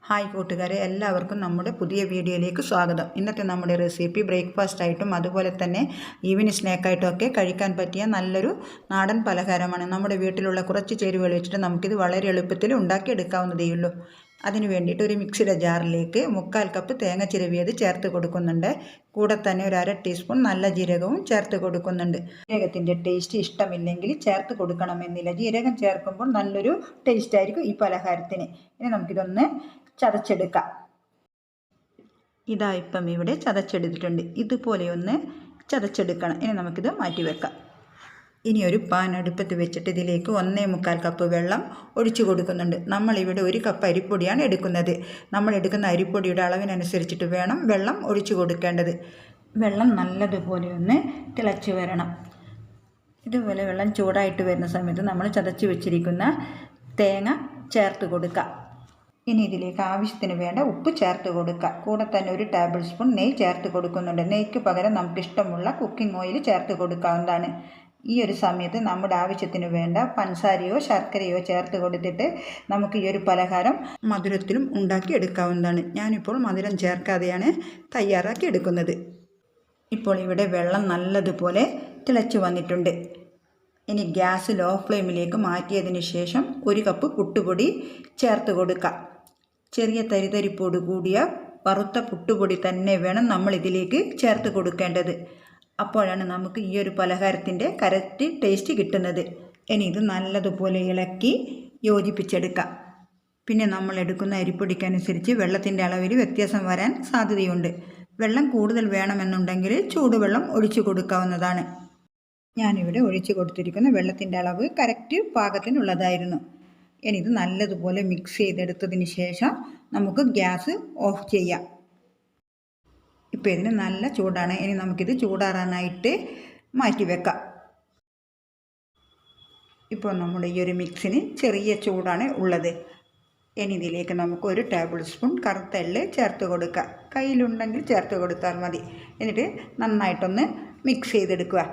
Hi കൂട്ടുകാരെ, എല്ലാവർക്കും നമ്മുടെ പുതിയ വീഡിയോയിലേക്ക് സ്വാഗതം. ഇന്നത്തെ നമ്മുടെ റെസിപ്പി ബ്രേക്ക്ഫാസ്റ്റ് ആയിട്ടും അതുപോലെ തന്നെ ഈവനിങ് സ്നാക്കായിട്ടും ഒക്കെ കഴിക്കാൻ പറ്റിയ നല്ലൊരു നാടൻ പലഹാരമാണ്. നമ്മുടെ വീട്ടിലുള്ള കുറച്ച് ചേരുവകൾ വെച്ചിട്ട് നമുക്കിത് വളരെ എളുപ്പത്തിൽ ഉണ്ടാക്കിയെടുക്കാവുന്നതേയുള്ളൂ. അതിന് വേണ്ടിയിട്ട് ഒരു മിക്സിയുടെ ജാറിലേക്ക് 1/4 കപ്പ് തേങ്ങ ചിരവിയത് ചേർത്ത് കൊടുക്കുന്നുണ്ട്. കൂടെ തന്നെ ഒരു 1/2 ടീസ്പൂൺ നല്ല ജീരകവും ചേർത്ത് കൊടുക്കുന്നുണ്ട്. ജീരകത്തിൻ്റെ ടേസ്റ്റ് ഇഷ്ടമില്ലെങ്കിൽ ചേർത്ത് കൊടുക്കണമെന്നില്ല. ജീരകം ചേർക്കുമ്പോൾ നല്ലൊരു ടേസ്റ്റ് ആയിരിക്കും ഈ പലഹാരത്തിന്. ഇനി നമുക്കിതൊന്ന് ചതച്ചെടുക്കാം. ഇപ്പം ഇവിടെ ചതച്ചെടുത്തിട്ടുണ്ട്. ഇതുപോലെ ഒന്ന് ചതച്ചെടുക്കണം. ഇനി നമുക്കിത് മാറ്റി വെക്കാം. ഇനി ഒരു പാൻ അടുപ്പത്ത് വെച്ചിട്ട് ഇതിലേക്ക് 1/4 കപ്പ് വെള്ളം ഒഴിച്ചു കൊടുക്കുന്നുണ്ട്. നമ്മളിവിടെ 1 കപ്പ് അരിപ്പൊടിയാണ് എടുക്കുന്നത്. നമ്മൾ എടുക്കുന്ന അരിപ്പൊടിയുടെ അളവിനനുസരിച്ചിട്ട് വേണം വെള്ളം ഒഴിച്ചു കൊടുക്കേണ്ടത്. വെള്ളം നല്ലതുപോലെ ഒന്ന് തിളച്ച് വരണം. ഇതുപോലെ വെള്ളം ചൂടായിട്ട് വരുന്ന സമയത്ത് നമ്മൾ ചതച്ച് വെച്ചിരിക്കുന്ന തേങ്ങ ചേർത്ത് കൊടുക്കുക. ഇനി ഇതിലേക്ക് ആവശ്യത്തിന് വേണ്ട ഉപ്പ് ചേർത്ത് കൊടുക്കുക. കൂടെ തന്നെ 1 ടേബിൾ സ്പൂൺ നെയ്യ് ചേർത്ത് കൊടുക്കുന്നുണ്ട്. നെയ്ക്ക് പകരം നമുക്കിഷ്ടമുള്ള കുക്കിംഗ് ഓയിൽ ചേർത്ത് കൊടുക്കാവുന്നതാണ്. ഈ ഒരു സമയത്ത് നമ്മുടെ ആവശ്യത്തിന് വേണ്ട പഞ്ചസാരയോ ശർക്കരയോ ചേർത്ത് കൊടുത്തിട്ട് നമുക്ക് ഈ ഒരു പലഹാരം മധുരത്തിലും ഉണ്ടാക്കി എടുക്കാവുന്നതാണ്. ഞാനിപ്പോൾ മധുരം ചേർക്കാതെയാണ് തയ്യാറാക്കി എടുക്കുന്നത്. ഇപ്പോൾ ഇവിടെ വെള്ളം നല്ലതുപോലെ തിളച്ച് വന്നിട്ടുണ്ട്. ഇനി ഗ്യാസ് ലോ ഫ്ലെയിമിലേക്ക് മാറ്റിയതിന് ശേഷം 1 കപ്പ് പുട്ടുപൊടി ചേർത്ത് കൊടുക്കുക. ചെറിയ തരിതരിപ്പോട് കൂടിയ വറുത്ത പുട്ടുപൊടി തന്നെ വേണം നമ്മൾ ഇതിലേക്ക് ചേർത്ത് കൊടുക്കേണ്ടത്. അപ്പോഴാണ് നമുക്ക് ഈ ഒരു പലഹാരത്തിൻ്റെ കറക്റ്റ് ടേസ്റ്റ് കിട്ടുന്നത്. ഇനി ഇത് നല്ലതുപോലെ ഇളക്കി യോജിപ്പിച്ചെടുക്കാം. പിന്നെ നമ്മൾ എടുക്കുന്ന അരിപ്പൊടിക്കനുസരിച്ച് വെള്ളത്തിൻ്റെ അളവിൽ വ്യത്യാസം വരാൻ സാധ്യതയുണ്ട്. വെള്ളം കൂടുതൽ വേണമെന്നുണ്ടെങ്കിൽ ചൂടുവെള്ളം ഒഴിച്ചു കൊടുക്കാവുന്നതാണ്. ഞാനിവിടെ ഒഴിച്ചു കൊടുത്തിരിക്കുന്ന വെള്ളത്തിൻ്റെ അളവ് കറക്റ്റ് പാകത്തിനുള്ളതായിരുന്നു. ഇനി ഇത് നല്ലതുപോലെ മിക്സ് ചെയ്തെടുത്തതിന് ശേഷം നമുക്ക് ഗ്യാസ് ഓഫ് ചെയ്യാം. ഇപ്പോൾ ഇതിന് നല്ല ചൂടാണ്. ഇനി നമുക്കിത് ചൂടാറാനായിട്ട് മാറ്റി വെക്കാം. ഇപ്പോൾ നമ്മുടെ ഈ ഒരു മിക്സിന് ചെറിയ ചൂടാണ് ഉള്ളത്. ഇനി ഇതിലേക്ക് നമുക്ക് 1 ടേബിൾ സ്പൂൺ കറുത്ത എള്ള് ചേർത്ത് കൊടുക്കുക. കയ്യിലുണ്ടെങ്കിൽ ചേർത്ത് കൊടുത്താൽ മതി. എന്നിട്ട് നന്നായിട്ടൊന്ന് മിക്സ് ചെയ്തെടുക്കുക.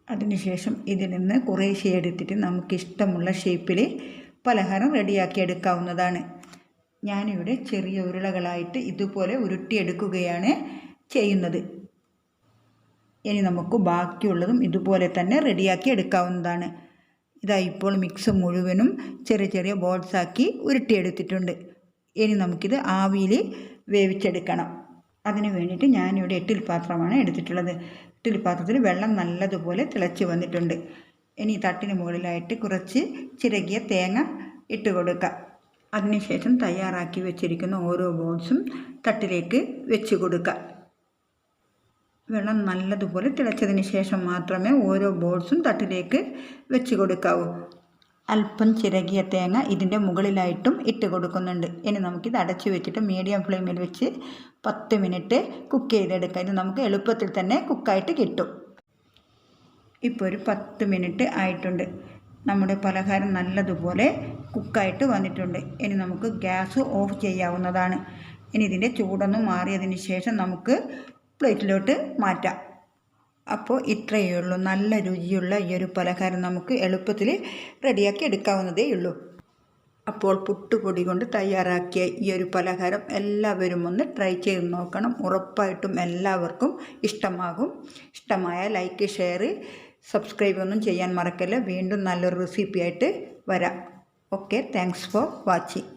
അതിനുശേഷം ഇതിൽ നിന്ന് കുറേശ്ശെ എടുത്തിട്ട് നമുക്കിഷ്ടമുള്ള ഷേപ്പിൽ പലഹാരം റെഡിയാക്കി എടുക്കാവുന്നതാണ്. ഞാനിവിടെ ചെറിയ ഉരുളകളായിട്ട് ഇതുപോലെ ഉരുട്ടിയെടുക്കുകയാണ് ചെയ്യുന്നത്. ഇനി നമുക്ക് ബാക്കിയുള്ളതും ഇതുപോലെ തന്നെ റെഡിയാക്കി എടുക്കാവുന്നതാണ്. ഇപ്പോൾ മിക്സ് മുഴുവനും ചെറിയ ചെറിയ ബോൾസാക്കി ഉരുട്ടിയെടുത്തിട്ടുണ്ട്. ഇനി നമുക്കിത് ആവിയിൽ വേവിച്ചെടുക്കണം. അതിന് വേണ്ടിയിട്ട് ഞാനിവിടെ 8 പാത്രമാണ് എടുത്തിട്ടുള്ളത്. 8 പാത്രത്തിൽ വെള്ളം നല്ലതുപോലെ തിളച്ച് വന്നിട്ടുണ്ട്. ഇനി തട്ടിന് മുകളിലായിട്ട് കുറച്ച് ചിരകിയ തേങ്ങ ഇട്ട് കൊടുക്കുക. അതിനുശേഷം തയ്യാറാക്കി വെച്ചിരിക്കുന്ന ഓരോ ബോൾസും തട്ടിലേക്ക് വെച്ച് കൊടുക്കുക. വെള്ളം നല്ലതുപോലെ തിളച്ചതിന് ശേഷം മാത്രമേ ഓരോ ബോൾസും തട്ടിലേക്ക് വെച്ച് കൊടുക്കാവൂ. അല്പം ചിരകിയ തേങ്ങ ഇതിൻ്റെ മുകളിലായിട്ടും ഇട്ട് കൊടുക്കുന്നുണ്ട്. ഇനി നമുക്കിത് അടച്ചു വെച്ചിട്ട് മീഡിയം ഫ്ലെയിമിൽ വെച്ച് 10 മിനിറ്റ് കുക്ക് ചെയ്തെടുക്കാം. ഇത് നമുക്ക് എളുപ്പത്തിൽ തന്നെ കുക്കായിട്ട് കിട്ടും. ഇപ്പോൾ ഒരു 10 മിനിറ്റ് ആയിട്ടുണ്ട്. നമ്മുടെ പലഹാരം നല്ലതുപോലെ കുക്കായിട്ട് വന്നിട്ടുണ്ട്. ഇനി നമുക്ക് ഗ്യാസ് ഓഫ് ചെയ്യാവുന്നതാണ്. ഇനി ഇതിൻ്റെ ചൂടൊന്നും മാറിയതിന് ശേഷം നമുക്ക് പ്ലേറ്റിലോട്ട് മാറ്റാം. അപ്പോൾ ഇത്രയേ ഉള്ളൂ. നല്ല രുചിയുള്ള ഈ ഒരു പലഹാരം നമുക്ക് എളുപ്പത്തിൽ റെഡിയാക്കി എടുക്കാവുന്നതേ ഉള്ളൂ. അപ്പോൾ പുട്ടുപൊടി കൊണ്ട് തയ്യാറാക്കിയ ഈ ഒരു പലഹാരം എല്ലാവരും ഒന്ന് ട്രൈ ചെയ്ത് നോക്കണം. ഉറപ്പായിട്ടും എല്ലാവർക്കും ഇഷ്ടമാകും. ഇഷ്ടമായ ലൈക്ക്, ഷെയർ, സബ്സ്ക്രൈബ് ഒന്നും ചെയ്യാൻ മറക്കല്ല. വീണ്ടും നല്ലൊരു റെസിപ്പിയായിട്ട് വരാം. Okay, thanks for watching.